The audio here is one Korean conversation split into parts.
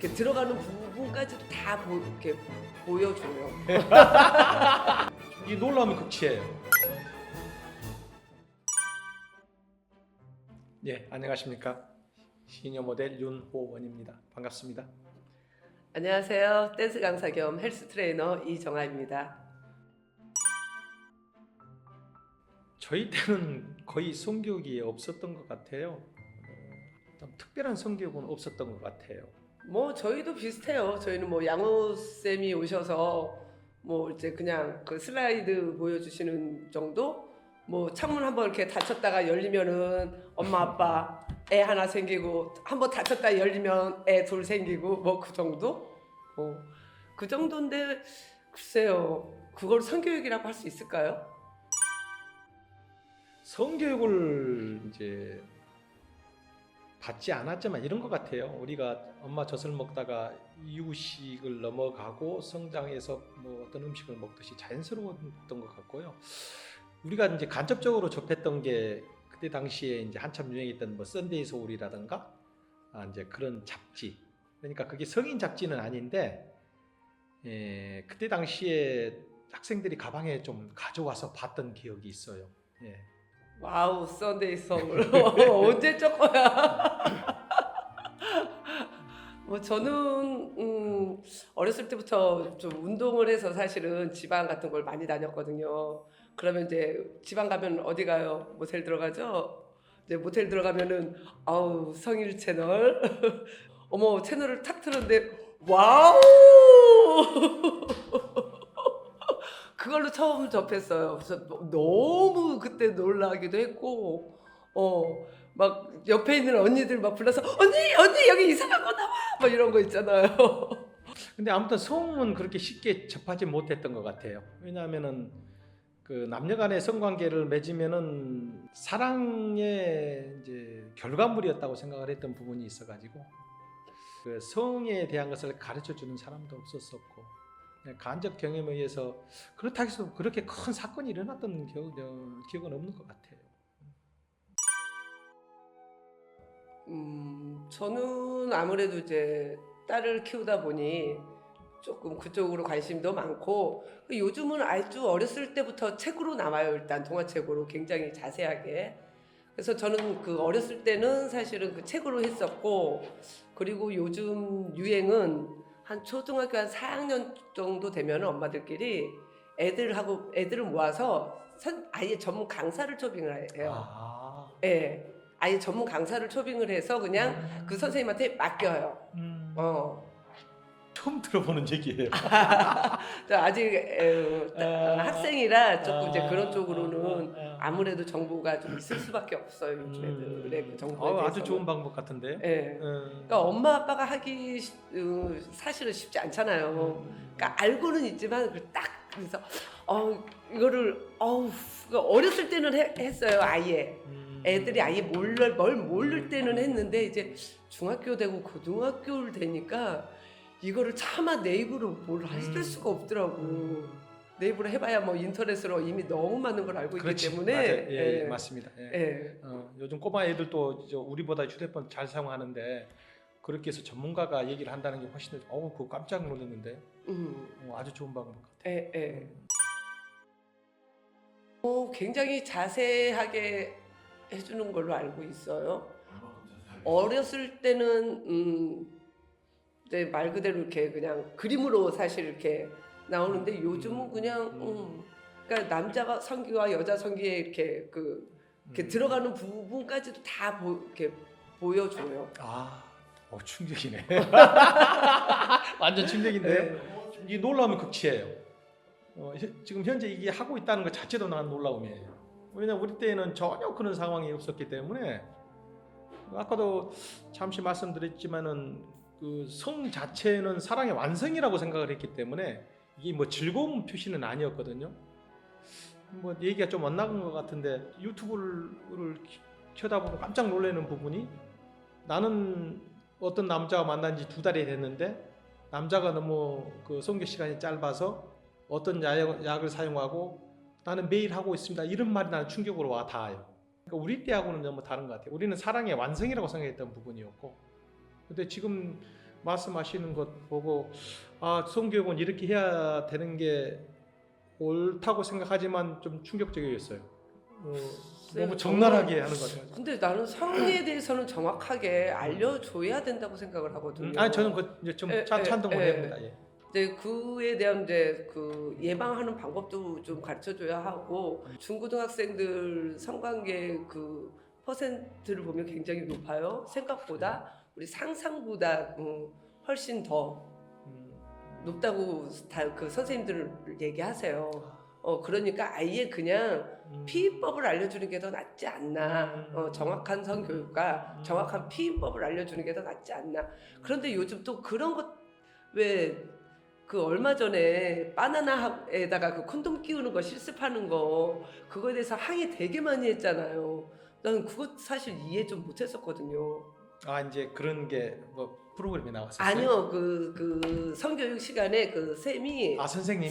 이렇게 들어가는 부분까지도 다 이렇게 보여줘요. 이 놀라움이 극치예요. 예, 안녕하십니까. 시니어 모델 윤호원입니다. 반갑습니다. 안녕하세요. 댄스 강사 겸 헬스 트레이너 이정아입니다. 저희 때는 거의 성교육이 없었던 것 같아요. 특별한 성교육은 없었던 것 같아요. 뭐 저희도 비슷해요. 저희는 뭐 양호 쌤이 오셔서 뭐 이제 그냥 그 슬라이드 보여주시는 정도. 뭐 창문 한번 이렇게 닫혔다가 열리면은 엄마 아빠 애 하나 생기고 한번 닫혔다 열리면 애 둘 생기고 뭐 그 정도. 그 정도인데 글쎄요. 그걸 성교육이라고 할 수 있을까요? 성교육을 이제 받지 않았지만 이런 것 같아요. 우리가 엄마 젖을 먹다가 이유식을 넘어가고 성장해서 뭐 어떤 음식을 먹듯이 자연스러웠던 것 같고요. 우리가 이제 간접적으로 접했던 게 그때 당시에 이제 한참 유행했던 뭐 썬데이 소울이라든가 이제 그런 잡지. 그러니까 그게 성인 잡지는 아닌데 그때 당시에 학생들이 가방에 좀 가져와서 봤던 기억이 있어요. 예. 와우, 썬데이 소울. 언제 적 거야? 뭐 저는 어렸을 때부터 좀 운동을 해서 사실은 지방 같은 걸 많이 다녔거든요. 그러면 이제 지방 가면 어디 가요? 모텔 들어가죠? 이제 모텔 들어가면은 아우 성일 채널. 어머 채널을 탁 틀었는데 와우. 그걸로 처음 접했어요. 그래서 너무 그때 놀라기도 했고, 막 옆에 있는 언니들 막 불러서 언니 여기 이상한 거 나와, 막 이런 거 있잖아요. 근데 아무튼 성은 그렇게 쉽게 접하지 못했던 것 같아요. 왜냐하면은 그 남녀간의 성관계를 맺으면은 사랑의 이제 결과물이었다고 생각을 했던 부분이 있어가지고 그 성에 대한 것을 가르쳐 주는 사람도 없었었고 간접 경험에 의해서 그렇다고 해서 그렇게 큰 사건이 일어났던 기억은 없는 것 같아요. 저는 아무래도 이제 딸을 키우다 보니 조금 그쪽으로 관심도 많고 요즘은 아주 어렸을 때부터 책으로 나와요. 일단 동화책으로 굉장히 자세하게. 그래서 저는 그 어렸을 때는 사실은 그 책으로 했었고 그리고 요즘 유행은 한 초등학교 한 4학년 정도 되면 엄마들끼리 애들을 모아서 아예 전문 강사를 초빙을 해요. 예. 아예 전문 강사를 초빙을 해서 그냥 그 선생님한테 맡겨요. 처음 들어보는 얘기예요. 아직 학생이라 조금 이제 그런 쪽으로는 아무래도 정보가 좀 있을 수밖에 없어요. 요즘 애들의 그 정보에 대해서. 아주 좋은 방법 같은데. 예. 그러니까 엄마 아빠가 하기 사실은 쉽지 않잖아요. 그러니까 알고는 있지만 딱 그래서 이거를 그러니까 어렸을 때는 했어요. 아예. 애들이 아예 뭘 모를 때는 했는데 이제 중학교 되고 고등학교를 되니까 이거를 차마 내 입으로 뭘 하실 수가 없더라고. 내 입으로 해봐야 뭐 인터넷으로 이미 너무 많은 걸 알고 있기 때문에. 맞아요. 예, 맞습니다. 예. 예. 요즘 꼬마 애들도 우리보다 휴대폰 잘 사용하는데 그렇게 해서 전문가가 얘기를 한다는 게 훨씬 더 그거 깜짝 놀랐는데 아주 좋은 방법 같아요. 예. 굉장히 자세하게 해주는 걸로 알고 있어요. 어렸을 때는 이제 말 그대로 이렇게 그냥 그림으로 사실 이렇게 나오는데 요즘은 그냥 그러니까 남자가 성기와 여자 성기에 이렇게 이렇게 들어가는 부분까지도 다 이렇게 보여줘요. 충격이네. 완전 충격인데요. 이 놀라움이 극치예요. 지금 현재 이게 하고 있다는 것 자체도 난 놀라움이에요. 왜냐면 우리 때에는 전혀 그런 상황이 없었기 때문에 아까도 잠시 말씀드렸지만은 그 성 자체는 사랑의 완성이라고 생각을 했기 때문에 이게 뭐 즐거운 표시는 아니었거든요. 뭐 얘기가 좀 엇나간 것 같은데 유튜브를 켜다 보면 깜짝 놀라는 부분이 나는 어떤 남자와 만난 지 2달이 됐는데 남자가 너무 그 성교 시간이 짧아서 어떤 약을 사용하고 나는 매일 하고 있습니다. 이런 말이 나는 충격으로 와 닿아요. 그러니까 우리 때하고는 너무 다른 것 같아요. 우리는 사랑의 완성이라고 생각했던 부분이었고 근데 지금 말씀하시는 것 보고 성교육은 이렇게 해야 되는 게 옳다고 생각하지만 좀 충격적이었어요. 너무 적나라하게 하는 것 같아요. 근데 나는 성에 대해서는 정확하게 알려줘야 된다고 생각을 하거든요. 저는 그 이제 좀 찬동을 합니다. 예. 이제 그에 대한 이제 그 예방하는 방법도 좀 가르쳐줘야 하고 중고등학생들 성관계 그 퍼센트를 보면 굉장히 높아요. 생각보다 우리 상상보다 훨씬 더 높다고 다 그 선생님들 얘기하세요. 그러니까 아예 그냥 피임법을 알려주는 게 더 낫지 않나. 정확한 성교육과 정확한 피임법을 알려주는 게 더 낫지 않나. 그런데 요즘 또 그런 것 왜 그 얼마 전에 바나나에다가 그 콘돔 끼우는 거 실습하는 거 그거에 대해서 항의 되게 많이 했잖아요. 나는 그것 사실 이해 좀 못했었거든요. 이제 그런 게 뭐 프로그램에 나왔었어요? 아니요, 그 성교육 시간에 그 쌤이 선생님이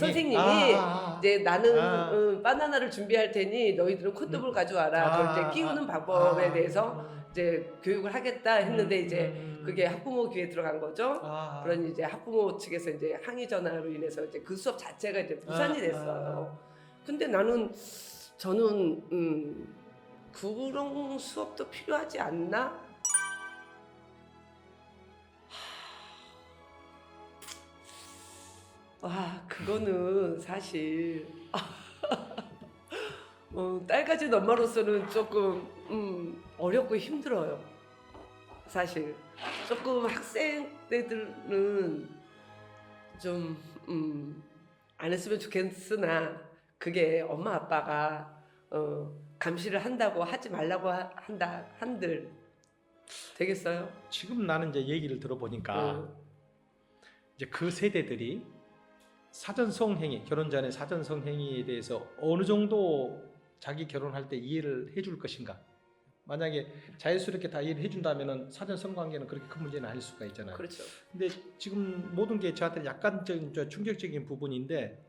이제 나는 바나나를 준비할 테니 너희들은 콘돔을 가져와라. 그걸 이제 끼우는 방법에 대해서 이제 교육을 하겠다 했는데 이제 그게 학부모 귀에 들어간 거죠. 그러니 이제 학부모 측에서 이제 항의 전화로 인해서 이제 그 수업 자체가 이제 무산이 됐어요. 근데 저는 그런 수업도 필요하지 않나? 그거는 사실 딸 가진 엄마로서는 조금 어렵고 힘들어요. 사실 조금 학생 때들은 좀 안 했으면 좋겠으나 그게 엄마 아빠가 감시를 한다고 하지 말라고 한들 되겠어요? 지금 나는 이제 얘기를 들어보니까 이제 그 세대들이 사전 성행위, 결혼 전에 사전 성행위에 대해서 어느 정도 자기 결혼할 때 이해를 해줄 것인가. 만약에 자연스럽게 다 이해를 해준다면은 사전 성관계는 그렇게 큰 문제는 아닐 수가 있잖아요. 그렇죠. 근데 지금 모든 게 저한테 약간 좀 충격적인 부분인데,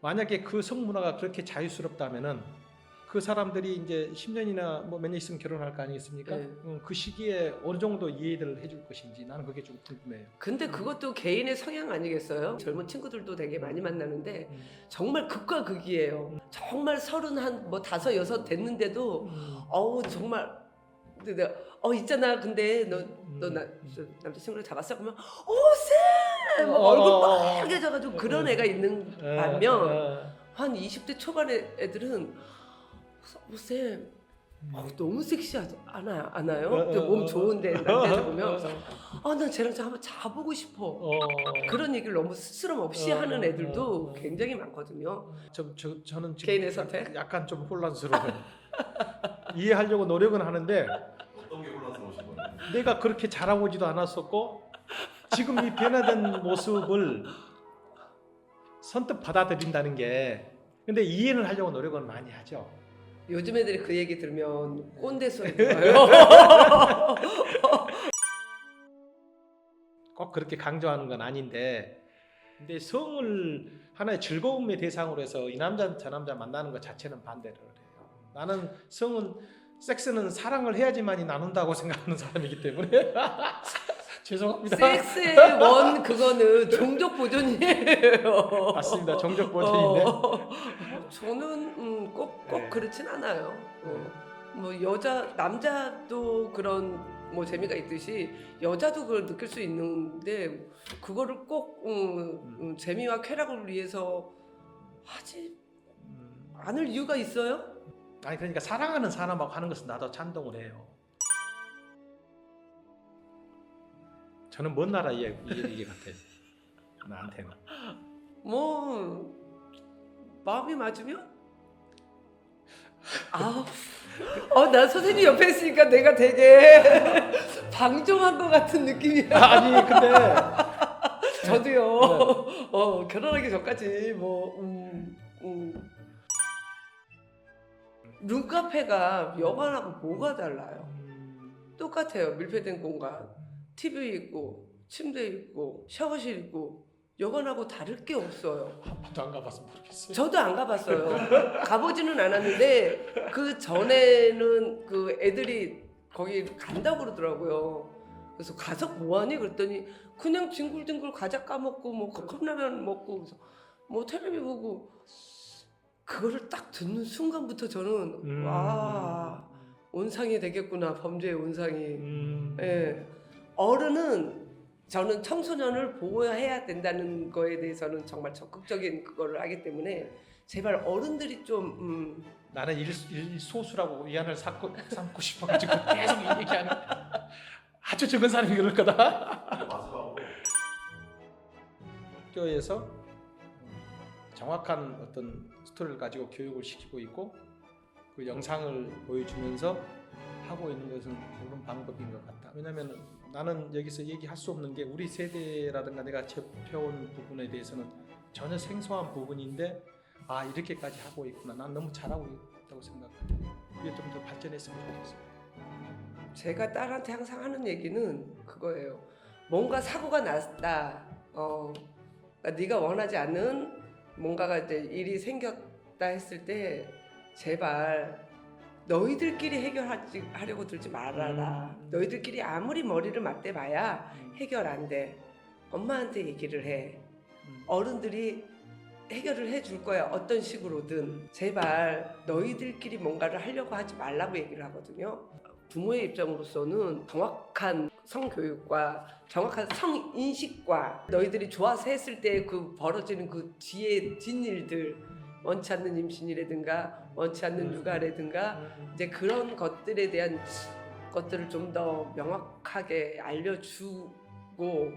만약에 그 성문화가 그렇게 자유스럽다면은 그 사람들이 이제 10년이나 뭐 몇 년 있으면 결혼할 거 아니겠습니까? 네. 그 시기에 어느 정도 이해를 해줄 것인지 나는 그게 좀 궁금해요. 근데 그것도 개인의 성향 아니겠어요? 젊은 친구들도 되게 많이 만나는데 정말 극과 극이에요. 정말 31, 뭐 5, 6 됐는데도 정말 근데 내가 있잖아. 근데 너 남자친구를 잡았어? 그러면 쌤! 막 얼굴 빨개져가지고 그런 애가 있는 반면 한 20대 초반의 애들은 쌤 너무 섹시하지 않아요? 몸 좋은데 남자들 보면 난 쟤랑 좀 한번 자보고 싶어. 그런 얘기를 너무 스스럼 없이 하는 애들도 굉장히 많거든요. 저는 지금 개인의 선택? 약간 좀 혼란스러워요. 이해하려고 노력은 하는데 어떤 게 혼란스러우신 거예요? 내가 그렇게 자라오지도 않았었고 지금 이 변화된 모습을 선뜻 받아들인다는 게, 근데 이해는 하려고 노력은 많이 하죠. 요즘 애들이 그 얘기 들으면 꼰대 소리 들어요. 꼭 그렇게 강조하는 건 아닌데, 근데 성을 하나의 즐거움의 대상으로 해서 이 남자 저 남자 만나는 것 자체는 반대를 해요. 나는 성은, 섹스는 사랑을 해야지만이 나눈다고 생각하는 사람이기 때문에 죄송합니다. 섹스의 원 그거는 종족 보존이에요. 맞습니다. 종족 보존인데 저는 꼭 네. 그렇진 않아요. 뭐 남자도 그런 뭐 재미가 있듯이 여자도 그걸 느낄 수 있는데 그거를 꼭 재미와 쾌락을 위해서 하지 않을 이유가 있어요? 아니 그러니까 사랑하는 사람하고 하는 것은 나도 찬동을 해요. 저는 먼 나라 얘기 같아요. 나한테는. 뭐 마음이 맞으면? 나 선생님 옆에 있으니까 내가 되게 방종한 것 같은 느낌이야. 아니 근데 저도요. 결혼하기 전까지 룸카페가 여관하고 뭐가 달라요? 똑같아요. 밀폐된 공간, TV 있고, 침대 있고, 샤워실 있고, 여관하고 다를 게 없어요. 한 번도 안 가봐서 모르겠어요. 저도 안 가봤어요. 가보지는 않았는데 그 전에는 그 애들이 거기 간다고 그러더라고요. 그래서 가서 뭐하니 그랬더니 그냥 뒹굴뒹굴 과자 까먹고 뭐 컵라면 먹고 그래서 뭐 텔레비 보고 그거를 딱 듣는 순간부터 저는 와 온상이 되겠구나 범죄의 온상이. 예. 어른은 저는 청소년을 보호해야 된다는 거에 대해서는 정말 적극적인 그거를 하기 때문에 제발 어른들이 좀 나는 일소수라고 위안을 삼고 싶어가지고 계속 얘기하는 아주 적은 사람이 그럴 거다. 마지막으로 학교에서 정확한 어떤 스토리를 가지고 교육을 시키고 있고 그 영상을 보여주면서 하고 있는 것은 옳은 방법인 것 같다. 왜냐하면 나는 여기서 얘기할 수 없는 게 우리 세대라든가 내가 접해온 부분에 대해서는 전혀 생소한 부분인데 아 이렇게까지 하고 있구나. 난 너무 잘하고 있다고 생각해. 이게 좀 더 발전했으면 좋겠어. 제가 딸한테 항상 하는 얘기는 그거예요. 뭔가 사고가 났다. 그러니까 네가 원하지 않는 뭔가가 이제 일이 생겼다 했을 때 제발 너희들끼리 해결하려고 들지 말아라. 너희들끼리 아무리 머리를 맞대봐야 해결 안 돼. 엄마한테 얘기를 해. 어른들이 해결을 해줄 거야. 어떤 식으로든. 제발 너희들끼리 뭔가를 하려고 하지 말라고 얘기를 하거든요. 부모의 입장으로서는 정확한 성교육과 정확한 성인식과 너희들이 좋아서 했을 때 그 벌어지는 그 뒤에 뒷일들 원치 않는 임신이라든가 원치 않는 육아라든가 이제 그런 것들에 대한 것들을 좀 더 명확하게 알려주고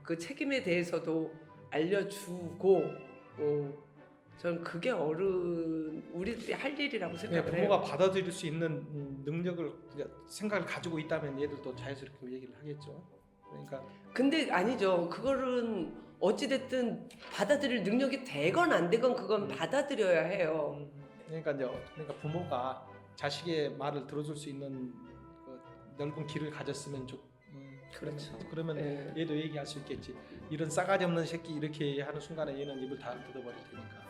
그 책임에 대해서도 알려주고 저는 그게 어른 우리들이 할 일이라고 생각을 해요. 부모가 받아들일 수 있는 능력을 생각을 가지고 있다면 얘들도 자연스럽게 얘기를 하겠죠. 그러니까 근데 아니죠. 그거는 어찌됐든 받아들일 능력이 되건 안 되건 그건 받아들여야 해요. 그러니까 부모가 자식의 말을 들어줄 수 있는 그 넓은 길을 가졌으면 그렇죠. 그러면 네. 얘도 얘기할 수 있겠지. 이런 싸가지 없는 새끼 이렇게 하는 순간에 얘는 입을 다 뜯어버릴 테니까.